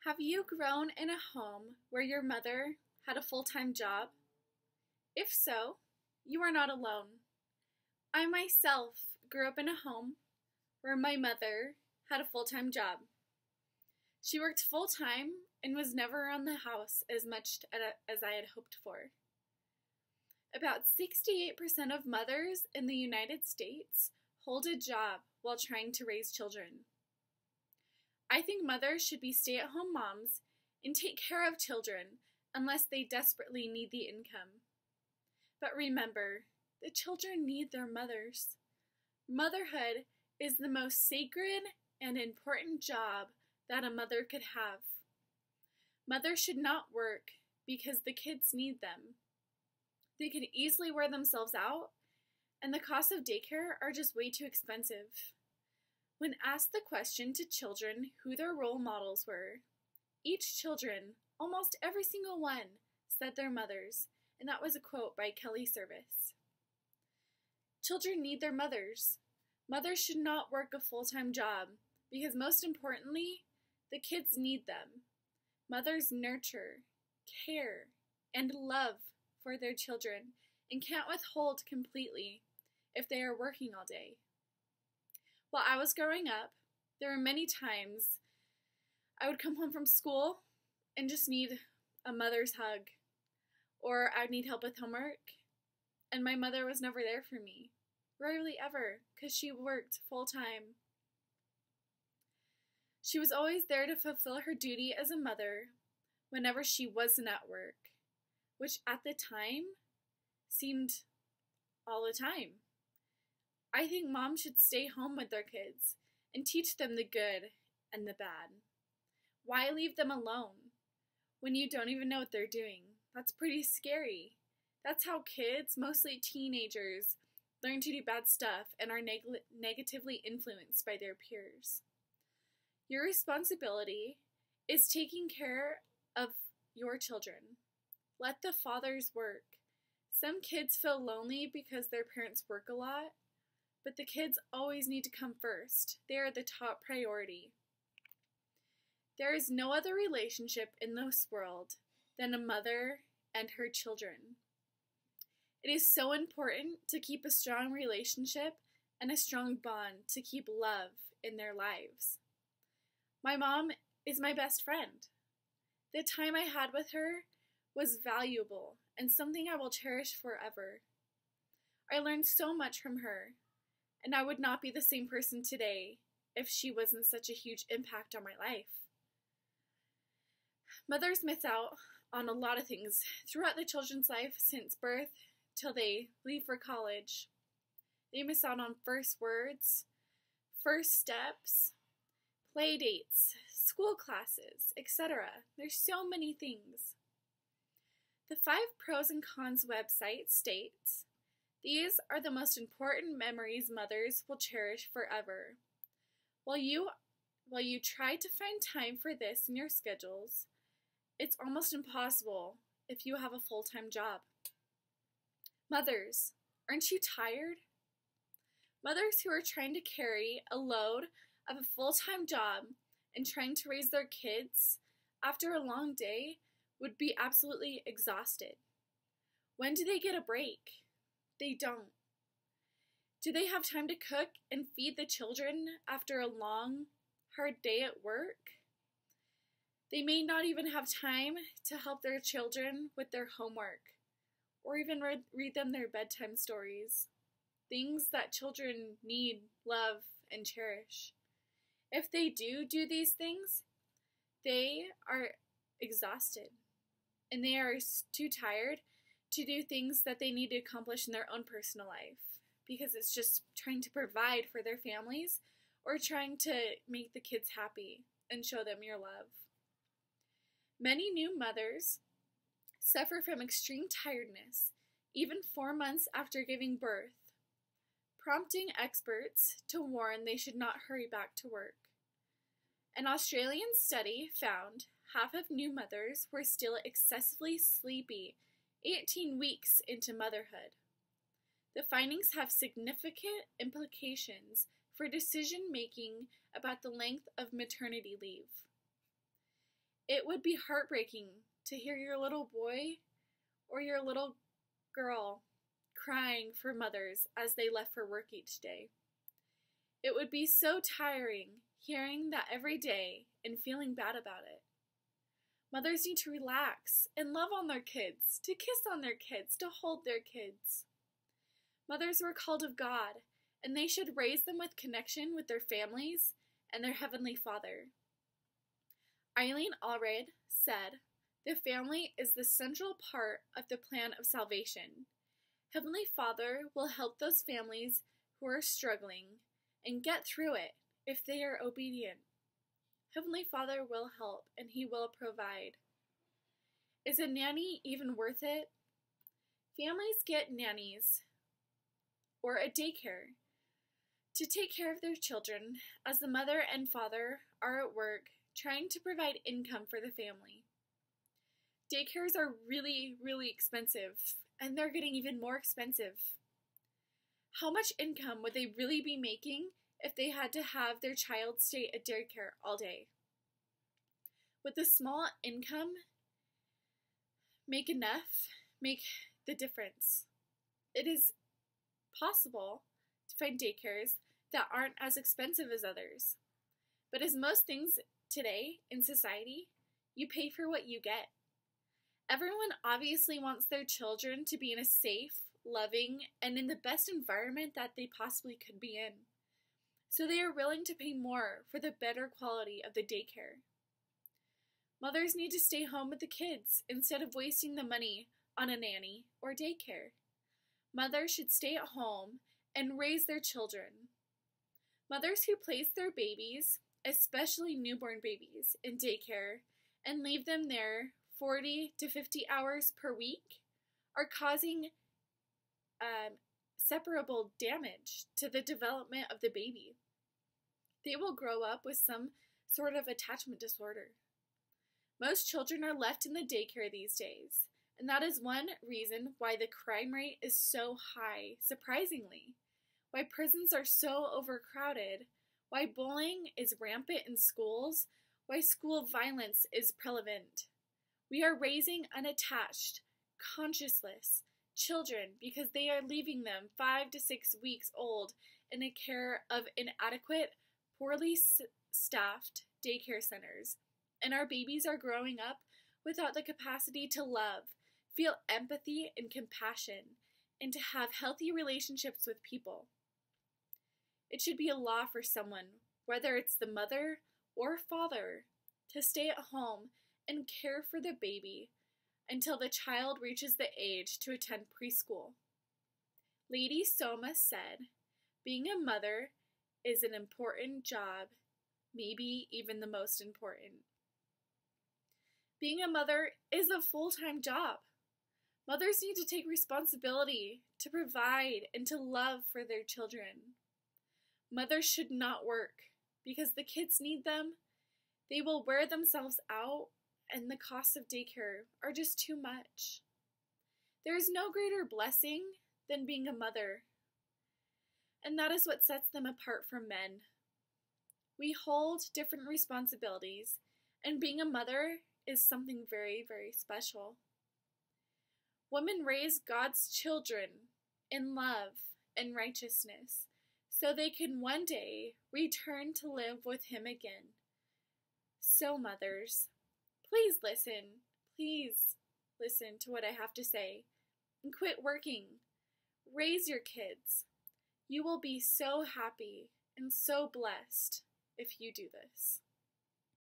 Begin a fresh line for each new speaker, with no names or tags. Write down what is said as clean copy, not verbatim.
Have you grown in a home where your mother had a full-time job? If so, you are not alone. I myself grew up in a home where my mother had a full-time job. She worked full-time and was never around the house as much as I had hoped for. About 68% of mothers in the United States hold a job while trying to raise children. I think mothers should be stay-at-home moms and take care of children unless they desperately need the income. But remember, the children need their mothers. Motherhood is the most sacred and important job that a mother could have. Mothers should not work because the kids need them. They can easily wear themselves out, and the costs of daycare are just way too expensive. When asked the question to children who their role models were, each children, almost every single one, said their mothers, and that was a quote by Kelly Service. Children need their mothers. Mothers should not work a full-time job because, most importantly, the kids need them. Mothers nurture, care, and love for their children and can't withhold completely if they are working all day. While I was growing up, there were many times I would come home from school and just need a mother's hug, or I would need help with homework, and my mother was never there for me. Rarely ever, because she worked full-time. She was always there to fulfill her duty as a mother whenever she wasn't at work, which at the time seemed all the time. I think moms should stay home with their kids and teach them the good and the bad. Why leave them alone when you don't even know what they're doing? That's pretty scary. That's how kids, mostly teenagers, learn to do bad stuff and are negatively influenced by their peers. Your responsibility is taking care of your children. Let the fathers work. Some kids feel lonely because their parents work a lot, but the kids always need to come first. They are the top priority. There is no other relationship in this world than a mother and her children. It is so important to keep a strong relationship and a strong bond to keep love in their lives. My mom is my best friend. The time I had with her was valuable and something I will cherish forever. I learned so much from her, and I would not be the same person today if she wasn't such a huge impact on my life. Mothers miss out on a lot of things throughout the children's life since birth till they leave for college. They miss out on first words, first steps, play dates, school classes, etc. There's so many things. The 5 Pros and Cons website states, "These are the most important memories mothers will cherish forever. While you try to find time for this in your schedules, it's almost impossible if you have a full-time job. Mothers, aren't you tired? Mothers who are trying to carry a load of a full-time job and trying to raise their kids after a long day would be absolutely exhausted. When do they get a break? They don't. Do they have time to cook and feed the children after a long, hard day at work? They may not even have time to help their children with their homework or even read them their bedtime stories, things that children need, love, and cherish. If they do these things, they are exhausted and they are too tired to do things that they need to accomplish in their own personal life because it's just trying to provide for their families or trying to make the kids happy and show them your love. Many new mothers suffer from extreme tiredness even 4 months after giving birth, prompting experts to warn they should not hurry back to work. An Australian study found half of new mothers were still excessively sleepy 18 weeks into motherhood. The findings have significant implications for decision-making about the length of maternity leave. It would be heartbreaking to hear your little boy or your little girl crying for mothers as they left for work each day. It would be so tiring hearing that every day and feeling bad about it. Mothers need to relax and love on their kids, to kiss on their kids, to hold their kids. Mothers were called of God, and they should raise them with connection with their families and their Heavenly Father. Eileen Allred said, "The family is the central part of the plan of salvation. Heavenly Father will help those families who are struggling and get through it if they are obedient. Heavenly Father will help and He will provide." Is a nanny even worth it? Families get nannies or a daycare to take care of their children as the mother and father are at work trying to provide income for the family. Daycares are really, really expensive, and they're getting even more expensive. How much income would they really be making if they had to have their child stay at daycare all day? Would the small income make the difference? It is possible to find daycares that aren't as expensive as others. But as most things today in society, you pay for what you get. Everyone obviously wants their children to be in a safe, loving, and in the best environment that they possibly could be in. So they are willing to pay more for the better quality of the daycare. Mothers need to stay home with the kids instead of wasting the money on a nanny or daycare. Mothers should stay at home and raise their children. Mothers who place their babies, especially newborn babies, in daycare and leave them there 40 to 50 hours per week are causing separable damage to the development of the baby. They will grow up with some sort of attachment disorder. Most children are left in the daycare these days, and that is one reason why the crime rate is so high, surprisingly, why prisons are so overcrowded, why bullying is rampant in schools, why school violence is prevalent. We are raising unattached, conscienceless children because they are leaving them 5 to 6 weeks old in the care of inadequate, poorly staffed daycare centers, and our babies are growing up without the capacity to love, feel empathy and compassion, and to have healthy relationships with people. It should be a law for someone, whether it's the mother or father, to stay at home and care for the baby until the child reaches the age to attend preschool. Lady Soma said, "Being a mother is an important job, maybe even the most important." Being a mother is a full-time job. Mothers need to take responsibility to provide and to love for their children. Mothers should not work because the kids need them. They will wear themselves out, and the costs of daycare are just too much. There is no greater blessing than being a mother, and that is what sets them apart from men. We hold different responsibilities, and being a mother is something very, very special. Women raise God's children in love and righteousness so they can one day return to live with Him again. So mothers, please listen to what I have to say and quit working. Raise your kids. You will be so happy and so blessed if you do this.